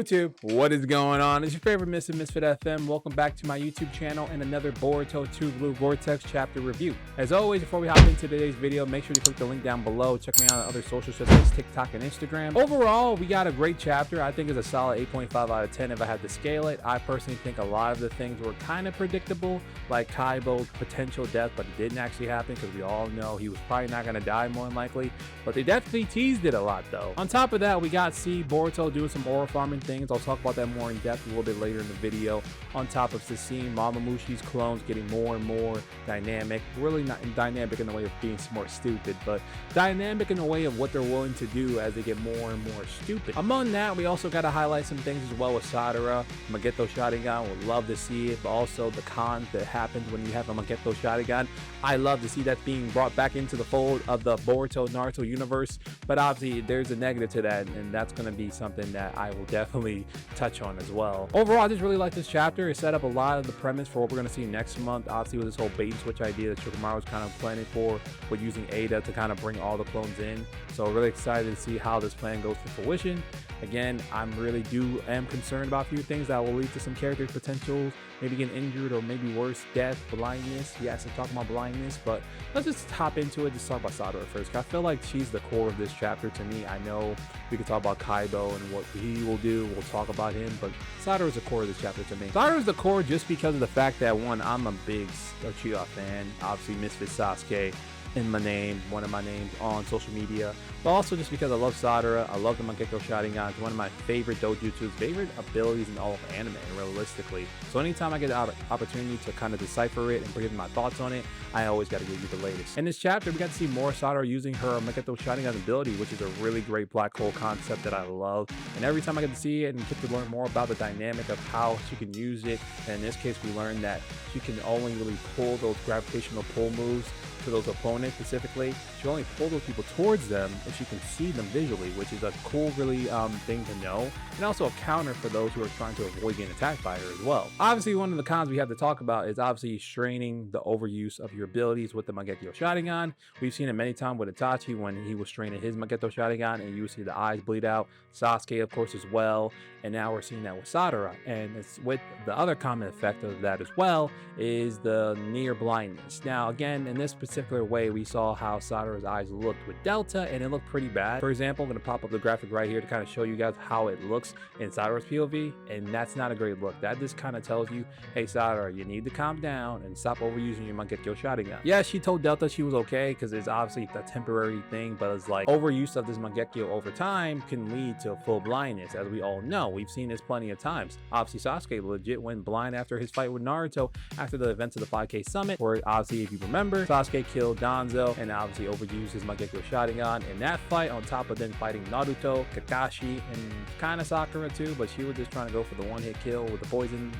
YouTube, what is going on? It's your favorite Mr. Misfit FM. Welcome back to my YouTube channel and another Boruto 2 Blue Vortex chapter review. As always, before we hop into today's video, make sure you click the link down below. Check me out on other social such as TikTok and Instagram. Overall, we got a great chapter. I think it's a solid 8.5 out of 10 if I had to scale it. I personally think a lot of the things were kind of predictable, like Kabo's potential death, but it didn't actually happen because we all know he was probably not going to die more than likely. But they definitely teased it a lot though. On top of that, we got Boruto doing some aura farming things. I'll talk about that more in depth a little bit later in the video. On top of seeing Mamamushi's clones getting more and more dynamic, really not dynamic in the way of being more stupid, but dynamic in the way of what they're willing to do as they get more and more stupid. Among that, we also got to highlight some things as well with Sarada. Mangekyo Sharingan, would love to see it, but also the cons that happens when you have a Mangekyo Sharingan. I love to see that being brought back into the fold of the Boruto Naruto universe, but obviously there's a negative to that, and that's going to be something that I will definitely touch on as well. Overall, I just really like this chapter. It set up a lot of the premise for what we're going to see next month, obviously with this whole bait and switch idea that Shikamaru was kind of planning for, with using Ada to kind of bring all the clones in. So really excited to see how this plan goes to fruition. Again, I'm really am concerned about a few things that will lead to some character potentials, maybe getting injured or maybe worse, death, blindness. Yes, I'm talking about blindness, but let's just hop into it. Just talk about Sarada first. I feel like she's the core of this chapter to me. I know we could talk about Kabo and what he will do. We'll talk about him, but Sarada is the core of this chapter to me. Sarada is the core just because of the fact that, one, I'm a big Uchiha fan. Obviously, Misfit Sasuke in my name, one of my names on social media, but also just because I love Sarada. I love the Mangekyo Sharingan. It's one of my favorite dojutsus, favorite abilities in all of anime, realistically. So anytime I get an opportunity to kind of decipher it and give my thoughts on it, I always got to give you the latest. In this chapter, we got to see more Sarada using her Mangekyo Sharingan ability, which is a really great black hole concept that I love. And every time I get to see it and get to learn more about the dynamic of how she can use it, and in this case, we learned that she can only really pull those gravitational pull moves to those opponents specifically. She only pull those people towards them if she can see them visually, which is a cool, really thing to know, and also a counter for those who are trying to avoid getting attacked by her as well. Obviously, one of the cons we have to talk about is obviously straining the overuse of your abilities with the Mangekyo Sharingan. We've seen it many times with Itachi when he was straining his Mangekyo Sharingan, and you see the eyes bleed out. Sasuke, of course, as well, and now we're seeing that with Sarada. And it's with the other common effect of that as well is the near blindness. Now, again, in this particular way, we saw how Sarada's eyes looked with Delta, and it looked pretty bad. For example, I'm going to pop up the graphic right here to kind of show you guys how it looks in Sarada's POV, and that's not a great look. That just kind of tells you, hey Sarada, you need to calm down and stop overusing your Mangekyo Sharingan. Yeah, she told Delta she was okay because it's obviously a temporary thing, but it's like overuse of this Mangekyo over time can lead to full blindness, as we all know. We've seen this plenty of times. Obviously, Sasuke legit went blind after his fight with Naruto after the events of the 5K Summit, where obviously, if you remember, Sasuke killed Danzo and obviously overused his Mangekyo Sharingan in that fight, on top of then fighting Naruto, Kakashi, and kind of Sakura too, but she was just trying to go for the one-hit kill with the poison,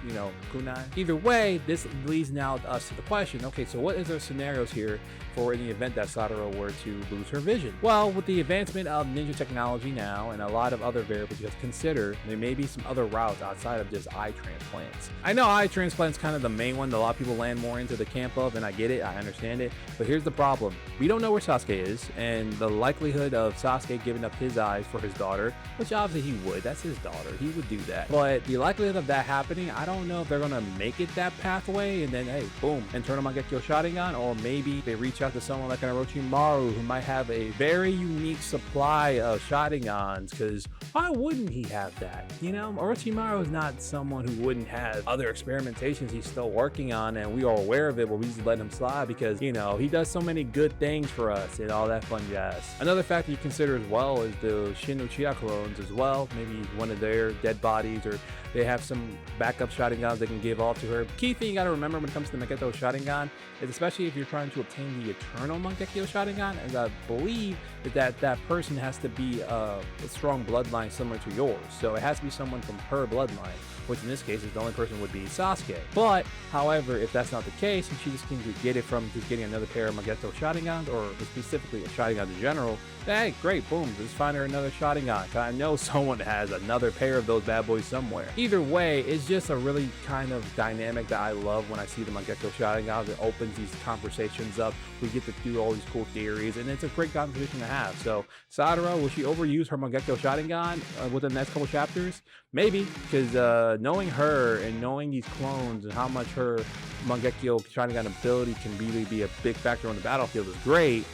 kunai. Either way, this leads now us to the question, okay, so what is our scenarios here for in the event that Sarada were to lose her vision? Well, with the advancement of ninja technology now and a lot of other variables you have to consider, there may be some other routes outside of just eye transplants. I know eye transplants kind of the main one that a lot of people land more into the camp of, and I get it, I understand it, but here's the problem. We don't know where Sasuke is, and the likelihood of Sasuke giving up his eyes for his daughter, which obviously he would, that's his daughter, he would do that, but the likelihood of that happening, I don't know if they're gonna make it that pathway and then, hey, boom, internal Mangekyo Sharingan, or maybe they reach out to someone like an Orochimaru who might have a very unique supply of Sharingans, because why wouldn't he have that? Orochimaru is not someone who wouldn't have other experimentations he's still working on, and we are aware of it, but we just let him slide because, he does so many good things for us and all that fun jazz. Another factor you consider as well is the Shin Uchiha clones as well. Maybe one of their dead bodies, or they have some backup Sharingans they can give off to her. Key thing you got to remember when it comes to Mangekyo Sharingan is, especially if you're trying to obtain the eternal Mangekyo Sharingan, as I believe that person has to be a strong bloodline similar to yours. So it has to be someone from her bloodline, which in this case is the only person would be Sasuke. But however, if that's not the case, and she just can get it from just getting another pair of Mangekyo Mangekyo Sharingan, or specifically a Sharingan in general, hey, great, boom, just find her another Sharingan. I know someone has another pair of those bad boys somewhere. Either way, it's just a really kind of dynamic that I love when I see the Mangekyo Sharingan. It opens these conversations up. We get to do all these cool theories, and it's a great conversation to have. So, Sarada, will she overuse her Mangekyo Sharingan within the next couple chapters? Maybe, because knowing her and knowing these clones and how much her Mangekyo Sharingan ability can really be a big factor on the battlefield is great.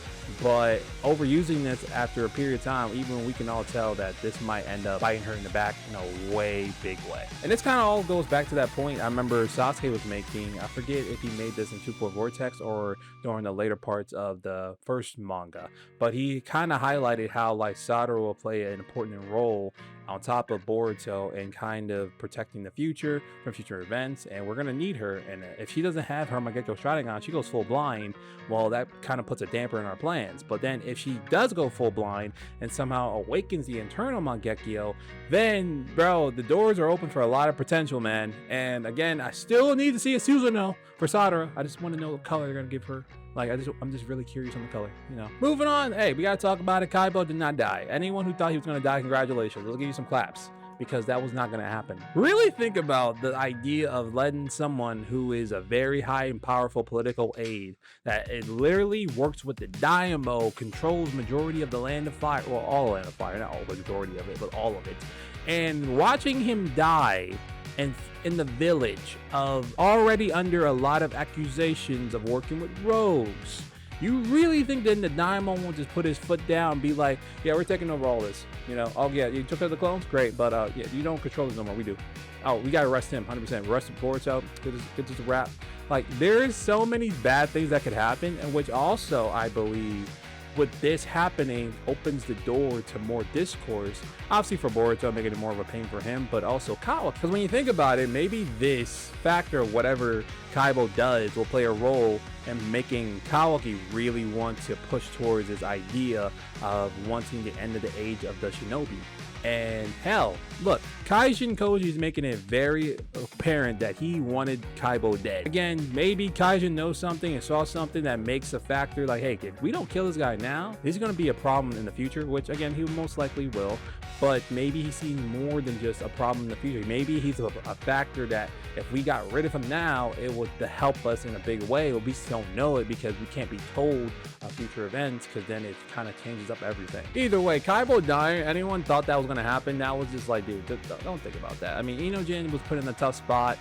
But overusing this after a period of time, even we can all tell that this might end up biting her in the back in a way big way. And this kind of all goes back to that point I remember Sasuke was making. I forget if he made this in 2.4 Vortex or during the later parts of the first manga, but he kind of highlighted how like Sarada will play an important role on top of Boruto and kind of protecting the future from future events, and we're gonna need her. And if she doesn't have her Mangekyo Sharingan, she goes full blind. Well, that kind of puts a damper in our plans. But then if she does go full blind and somehow awakens the internal Mangekyo, then bro, the doors are open for a lot of potential, man. And again, I still need to see a Susanoo for Sarada. I just want to know what color they're gonna give her. Like, I'm just really curious on the color, you know. Moving on, hey, we gotta talk about it. Kabo did not die. Anyone who thought he was gonna die, congratulations. Let's give you some claps, because that was not gonna happen. Really think about the idea of letting someone who is a very high and powerful political aide, that it literally works with the Daimyo, controls majority of the Land of Fire, well, all the Land of Fire, not all the majority of it, but all of it. And watching him die and in the village of already under a lot of accusations of working with rogues, you really think that the Daimyo won't just put his foot down and be like, yeah, we're taking over all this, you know? Oh yeah, you took care of the clones, great, but yeah, you don't control this no more, we do. Oh, we gotta arrest him 100%. Arrest Boruto, get this a wrap. Like, there's so many bad things that could happen, and which also I believe with this happening opens the door to more discourse, obviously for Boruto, making it more of a pain for him, but also Kawa. Because when you think about it, maybe this factor of whatever Kaibo does will play a role in making Kawaki really want to push towards his idea of wanting the end of the age of the shinobi. And hell, look, Kaijin Koji is making it very apparent that he wanted Kaibo dead. Again, maybe Kaijin knows something and saw something that makes a factor like, hey, if we don't kill this guy now, this is going to be a problem in the future, which again, he most likely will. But maybe he's seeing more than just a problem in the future. Maybe he's a factor that if we got rid of him now, it would help us in a big way. But we just don't know it because we can't be told future events, because then it kind of changes up everything. Either way, Kaibo dying, anyone thought that was going to happen? That was just like, dude, don't think about that. I mean, Inojin was put in a tough spot,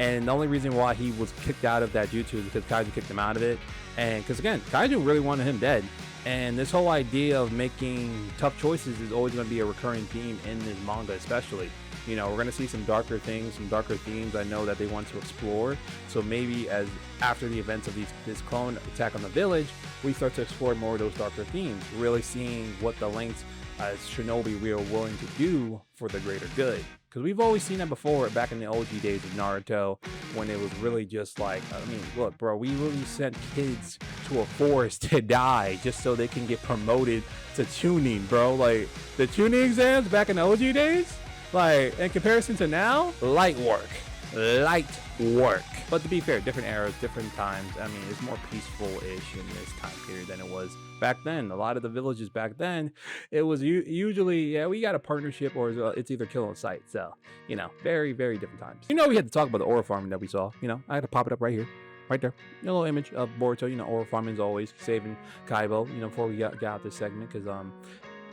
and the only reason why he was kicked out of that jutsu is because Kaiju kicked him out of it. And because again, Kaiju really wanted him dead. And this whole idea of making tough choices is always going to be a recurring theme in this manga, especially. You know, we're going to see some darker things, some darker themes I know that they want to explore. So maybe as after the events of this clone attack on the village, we start to explore more of those darker themes, really seeing what the lengths as shinobi we are willing to do for the greater good. Because we've always seen that before back in the OG days of Naruto, when it was really just like, I mean, look, bro, we really sent kids to a forest to die just so they can get promoted to tuning, bro. Like, the tuning exams back in the OG days, like, in comparison to now, light work. But to be fair, different eras, different times. I mean, it's more peaceful-ish in this time period than it was back then. A lot of the villages back then, it was usually, yeah, we got a partnership, or it's either kill on sight. So, you know, very, very different times. You know, we had to talk about the aura farming that we saw. You know, I had to pop it up right here. Right there, a little image of Boruto. You know, aura farming is always saving Kaibo. You know, before we got out this segment, because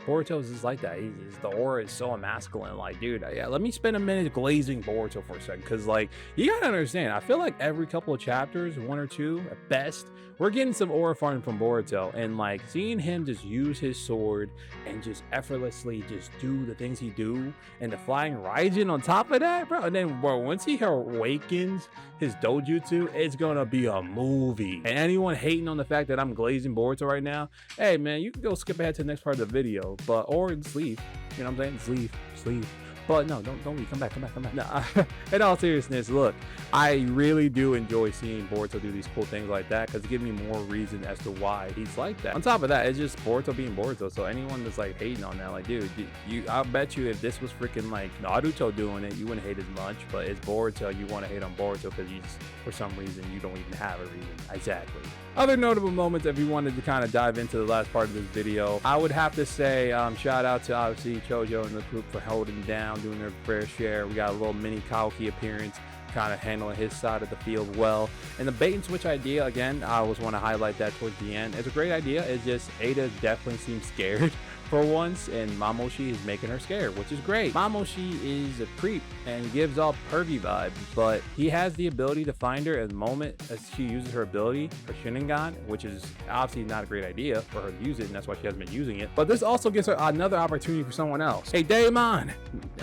Boruto is just like that. The aura is so masculine. Like, dude, yeah, let me spend a minute glazing Boruto for a second, because like, you gotta understand, I feel like every couple of chapters, one or two at best, we're getting some aura farming from Boruto, and like seeing him just use his sword and just effortlessly just do the things he do, and the flying Raijin on top of that, bro. And then, bro, once he awakens his dojutsu, it's gonna be a movie. And anyone hating on the fact that I'm glazing Boruto right now, hey man, you can go skip ahead to the next part of the video, or just leave. You know what I'm saying? Just leave. But no, don't leave. Come back. Nah, in all seriousness, look, I really do enjoy seeing Boruto do these cool things like that because it gives me more reason as to why he's like that. On top of that, it's just Boruto being Boruto. So anyone that's like hating on that, like, dude, I bet you if this was freaking like Naruto doing it, you wouldn't hate as much. But it's Boruto, you want to hate on Boruto because you just, for some reason, you don't even have a reason. Exactly. Other notable moments, if you wanted to kind of dive into the last part of this video, I would have to say shout out to obviously Chojo and the group for holding down, doing their fair share. We got a little mini Kaoki appearance, kind of handling his side of the field well. And the bait and switch idea, again, I always want to highlight that towards the end. It's a great idea. It's just Ada definitely seems scared for once, and Mamoshi is making her scared, which is great. Mamoshi is a creep and gives off pervy vibes, but he has the ability to find her at the moment as she uses her ability, her Sharingan, which is obviously not a great idea for her to use it, and that's why she hasn't been using it. But this also gives her another opportunity for someone else. Hey, Daemon,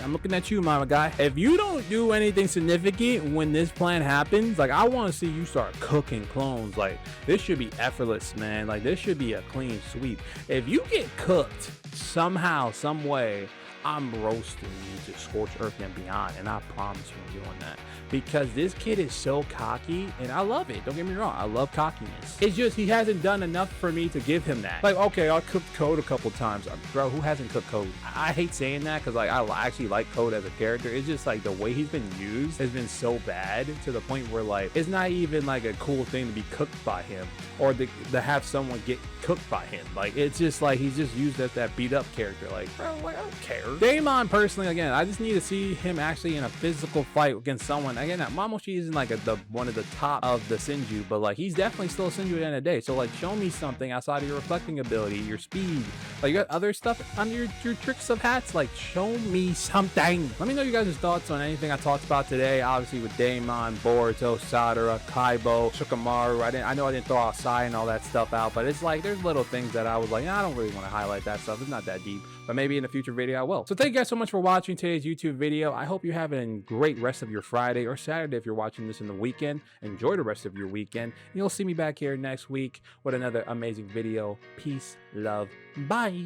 I'm looking at you, mama guy. If you don't do anything significant when this plan happens, like, I want to see you start cooking clones. Like, this should be effortless, man. Like, this should be a clean sweep. If you get cooked somehow, some way, I'm roasting you to scorched earth and beyond, and I promise you I'm doing that because this kid is so cocky, and I love it. Don't get me wrong, I love cockiness. It's just he hasn't done enough for me to give him that. Like, okay, I cooked Code a couple times, bro. Who hasn't cooked Code? I hate saying that because like I actually like Code as a character. It's just like the way he's been used has been so bad to the point where like it's not even like a cool thing to be cooked by him or to have someone get cooked by him. Like, it's just like he's just used as that beat up character. Like, bro, like, I don't care. Daemon, personally, again, I just need to see him actually in a physical fight against someone. Again, Mamoshi isn't like one of the top of the Senju, but like he's definitely still a Senju at the end of the day. So like, show me something outside of your reflecting ability, your speed. Like, you got other stuff under your tricks of hats. Like, show me something. Let me know you guys' thoughts on anything I talked about today. Obviously with Daemon, Boruto, Sarada, Kaibo, Shikamaru. I know I didn't throw Asai and all that stuff out, but it's like there's little things that I was like, I don't really want to highlight that stuff. It's not that deep, but maybe in a future video I will. So thank you guys so much for watching today's YouTube video. I hope you're having a great rest of your Friday or Saturday if you're watching this in the weekend. Enjoy the rest of your weekend. You'll see me back here next week with another amazing video. Peace, love, bye.